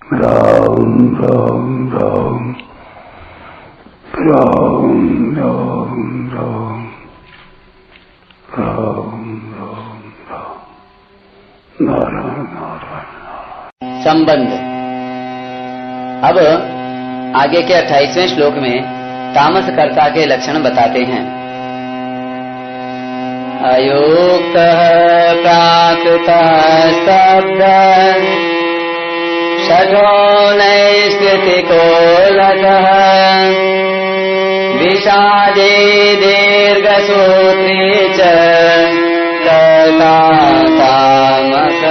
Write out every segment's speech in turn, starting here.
राम राम राम राम राम राम राम राम राम नारायण नारायण। संबंध। अब आगे के 28वें श्लोक में तामस कर्ता के लक्षण बताते हैं। अयुक्त प्राकृत स्तब्ध षठो नैष्कृतिको लसः विषादे दीर्घसूत्री च कर्ता तामस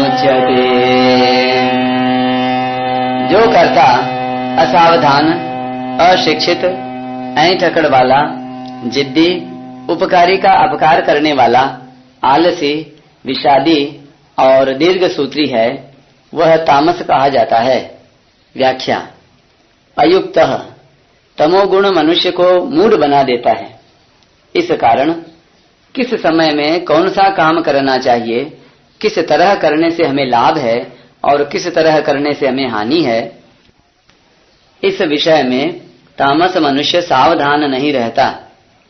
उच्यते। जो कर्ता असावधान, अशिक्षित, ऐंठकड़ वाला, जिद्दी, उपकारी का अपकार करने वाला, आलसी, विषादी और दीर्घ सूत्री है, वह तामस कहा जाता है। व्याख्या। अयुक्त तमोगुण मनुष्य को मूढ़ बना देता है। इस कारण किस समय में कौन सा काम करना चाहिए, किस तरह करने से हमें लाभ है और किस तरह करने से हमें हानि है, इस विषय में तामस मनुष्य सावधान नहीं रहता,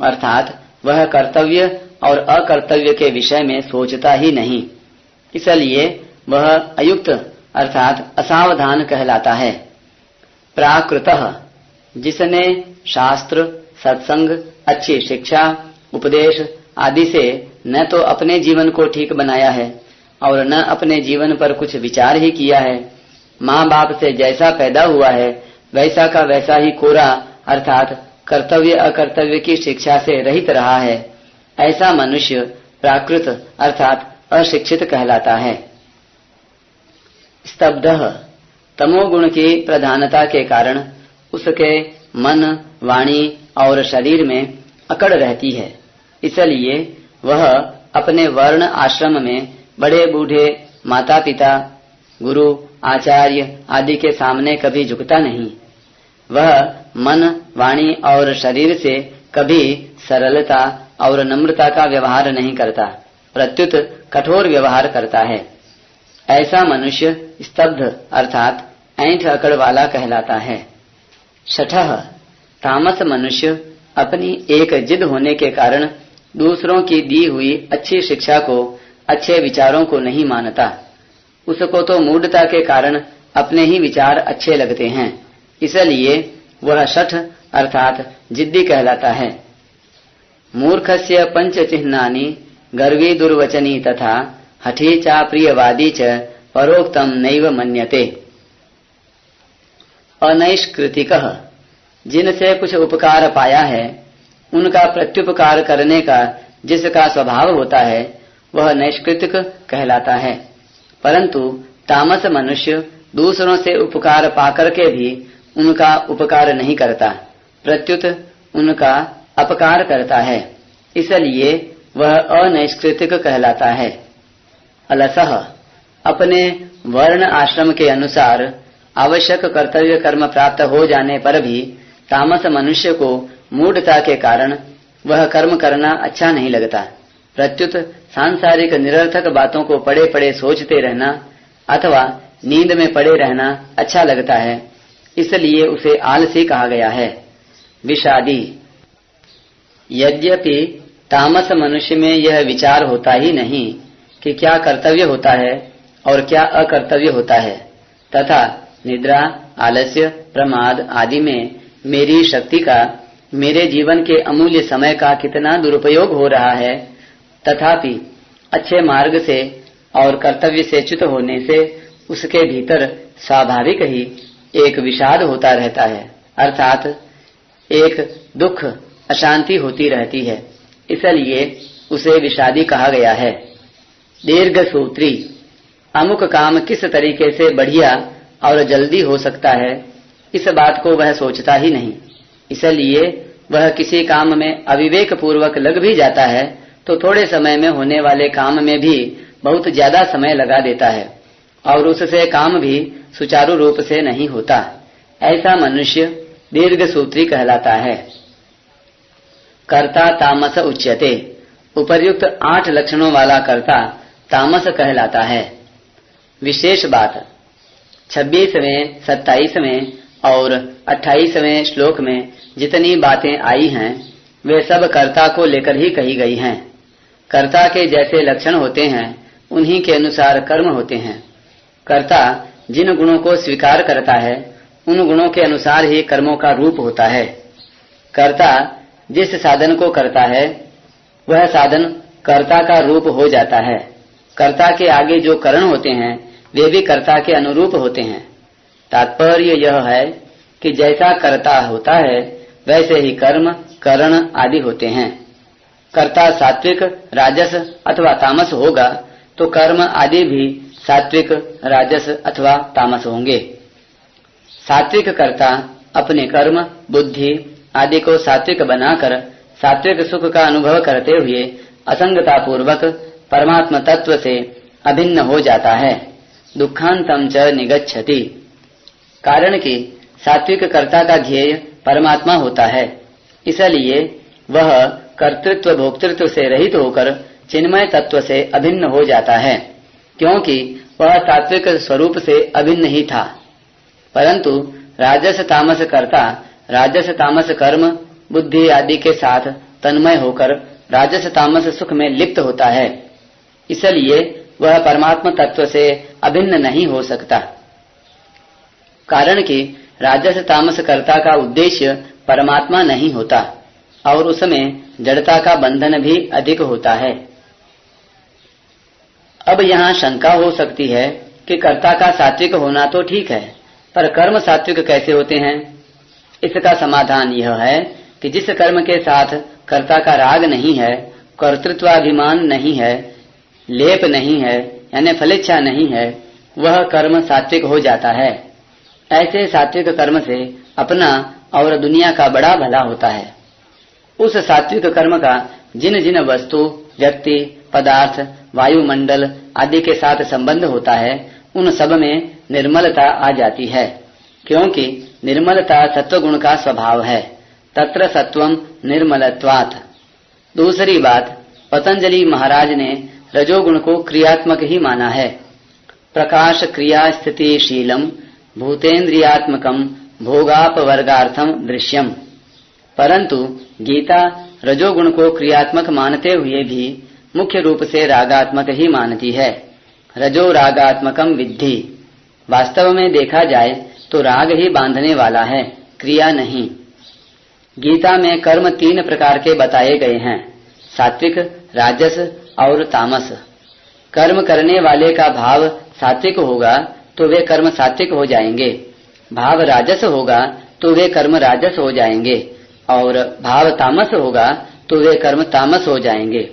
अर्थात वह कर्तव्य और अकर्तव्य के विषय में सोचता ही नहीं। इसलिए वह अयुक्त अर्थात असावधान कहलाता है। प्राकृतः जिसने शास्त्र, सत्संग, अच्छी शिक्षा, उपदेश आदि से न तो अपने जीवन को ठीक बनाया है और न अपने जीवन पर कुछ विचार ही किया है, माँ बाप से जैसा पैदा हुआ है वैसा का वैसा ही कोरा अर्थात कर्तव्य अकर्तव्य की शिक्षा से रहित रहा है, ऐसा मनुष्य प्राकृत अर्थात अशिक्षित कहलाता है। स्तब्धः तमोगुण की प्रधानता के कारण उसके मन, वाणी और शरीर में अकड़ रहती है। इसलिए वह अपने वर्ण आश्रम में बड़े बूढ़े, माता पिता, गुरु, आचार्य आदि के सामने कभी झुकता नहीं। वह मन, वाणी और शरीर से कभी सरलता और नम्रता का व्यवहार नहीं करता, प्रत्युत कठोर व्यवहार करता है। ऐसा मनुष्य स्तब्ध अर्थात ऐंठ अकड़ वाला कहलाता है। छठः तामस मनुष्य अपनी एक जिद होने के कारण दूसरों की दी हुई अच्छी शिक्षा को, अच्छे विचारों को नहीं मानता। उसको तो मूढ़ता के कारण अपने ही विचार अच्छे लगते हैं, इसलिए वह शठ अर्थात जिद्दी कहलाता है। मूर्खस्य पंच चिह्नानि गर्वी दुर्वचनी तथा हठी चा प्रियवादी च परोक्तम नैव मन्यते। अनैष्कृतिकः जिनसे कुछ उपकार पाया है उनका प्रत्युपकार करने का जिसका स्वभाव होता है वह नैष्कृतिक कहलाता है। परंतु तामस मनुष्य दूसरों से उपकार पाकर के भी उनका उपकार नहीं करता, प्रत्युत उनका अपकार करता है, इसलिए वह अनैष्कृतिक कहलाता है। अलसः अपने वर्ण आश्रम के अनुसार आवश्यक कर्तव्य कर्म प्राप्त हो जाने पर भी तामस मनुष्य को मूढ़ता के कारण वह कर्म करना अच्छा नहीं लगता, प्रत्युत सांसारिक निरर्थक बातों को पड़े पड़े सोचते रहना अथवा नींद में पड़े रहना अच्छा लगता है, इसलिए उसे आलसी कहा गया है। विषादी यद्यपि तामस मनुष्य में यह विचार होता ही नहीं कि क्या कर्तव्य होता है और क्या अकर्तव्य होता है, तथा निद्रा, आलस्य, प्रमाद आदि में मेरी शक्ति का, मेरे जीवन के अमूल्य समय का कितना दुरुपयोग हो रहा है, तथापि अच्छे मार्ग से और कर्तव्य से च्युत होने से उसके भीतर स्वाभाविक ही एक विषाद होता रहता है, अर्थात एक दुख, अशांति होती रहती है, इसलिए उसे विषादी कहा गया है। दीर्घ सूत्री अमुक काम किस तरीके से बढ़िया और जल्दी हो सकता है, इस बात को वह सोचता ही नहीं, इसलिए वह किसी काम में अविवेक पूर्वक लग भी जाता है तो थोड़े समय में होने वाले काम में भी बहुत ज्यादा समय लगा देता है और उससे काम भी सुचारू रूप से नहीं होता। ऐसा मनुष्य दीर्घ सूत्री कहलाता है। कर्ता तामस उच्यते उपर्युक्त 8 लक्षणों वाला कर्ता तामस कहलाता है। विशेष बात, 26वें, 27वें और 28वें श्लोक में जितनी बातें आई हैं वे सब कर्ता को लेकर ही कही गई हैं। कर्ता के जैसे लक्षण होते हैं उन्हीं के अनुसार कर्म होते हैं। कर्ता जिन गुणों को स्वीकार करता है उन गुणों के अनुसार ही कर्मों का रूप होता है। कर्ता जिस साधन को करता है वह साधन कर्ता का रूप हो जाता है। कर्ता के आगे जो करण होते हैं वे भी कर्ता के अनुरूप होते हैं। तात्पर्य यह है कि जैसा कर्ता होता है वैसे ही कर्म, करण आदि होते हैं। कर्ता सात्विक, राजस अथवा तामस होगा तो कर्म आदि भी सात्विक, राजस अथवा तामस होंगे। सात्विक कर्ता अपने कर्म, बुद्धि आदि को सात्विक बनाकर सात्विक सुख का अनुभव करते हुए असंगता पूर्वक परमात्म तत्व से अभिन्न हो जाता है। दुखांतम च निगच्छति। कारण कि सात्विक कर्ता का ध्येय परमात्मा होता है, इसलिए वह कर्तृत्व भोक्तृत्व से रहित होकर चिन्मय तत्व से अभिन्न हो जाता है, क्योंकि वह सात्विक स्वरूप से अभिन्न ही था। परंतु राजस तामस कर्ता राजस तामस कर्म, बुद्धि आदि के साथ तन्मय होकर राजस तामस सुख में लिप्त होता है, इसलिए वह परमात्म तत्व से अभिन्न नहीं हो सकता। कारण कि राजस तामस कर्ता का उद्देश्य परमात्मा नहीं होता और उसमें जड़ता का बंधन भी अधिक होता है। अब यहाँ शंका हो सकती है कि कर्ता का सात्विक होना तो ठीक है, पर कर्म सात्विक कैसे होते हैं? इसका समाधान यह है कि जिस कर्म के साथ कर्ता का राग नहीं है, कर्तृत्वाभिमान नहीं है, लेप नहीं है, यानी फलेच्छा नहीं है, वह कर्म सात्विक हो जाता है। ऐसे सात्विक कर्म से अपना और दुनिया का बड़ा भला होता है। उस सात्विक कर्म का जिन जिन वस्तु, व्यक्ति, पदार्थ, वायुमंडल आदि के साथ संबंध होता है उन सब में निर्मलता आ जाती है, क्योंकि निर्मलता सत्वगुण का स्वभाव है। तत्र सत्वम निर्मलत्वात्। दूसरी बात, पतंजलि महाराज ने रजोगुण को क्रियात्मक ही माना है। प्रकाश क्रिया स्थितिशीलम भूतेन्द्रियात्मकम भोगापवर्गार्थम दृश्यम। परंतु गीता रजोगुण को क्रियात्मक मानते हुए भी मुख्य रूप से रागात्मक ही मानती है। रजो रागात्मकम विद्धि। वास्तव में देखा जाए तो राग ही बांधने वाला है, क्रिया नहीं। गीता में कर्म 3 प्रकार के बताए गए हैं, सात्विक, राजस और तामस। कर्म करने वाले का भाव सात्विक होगा तो वे कर्म सात्विक हो जाएंगे, भाव राजस होगा तो वे कर्म राजस हो जाएंगे और भाव तामस होगा तो वे कर्म तामस हो जाएंगे।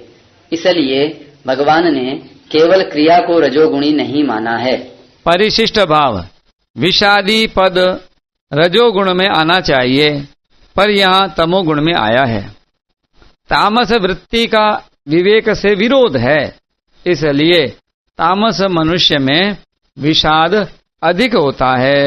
इसलिए भगवान ने केवल क्रिया को रजोगुणी नहीं माना है। परिशिष्ट भाव विषादी पद रजोगुण में आना चाहिए, पर यहाँ तमोगुण में आया है। तामस वृत्ति का विवेक से विरोध है, इसलिए तामस मनुष्य में विषाद अधिक होता है।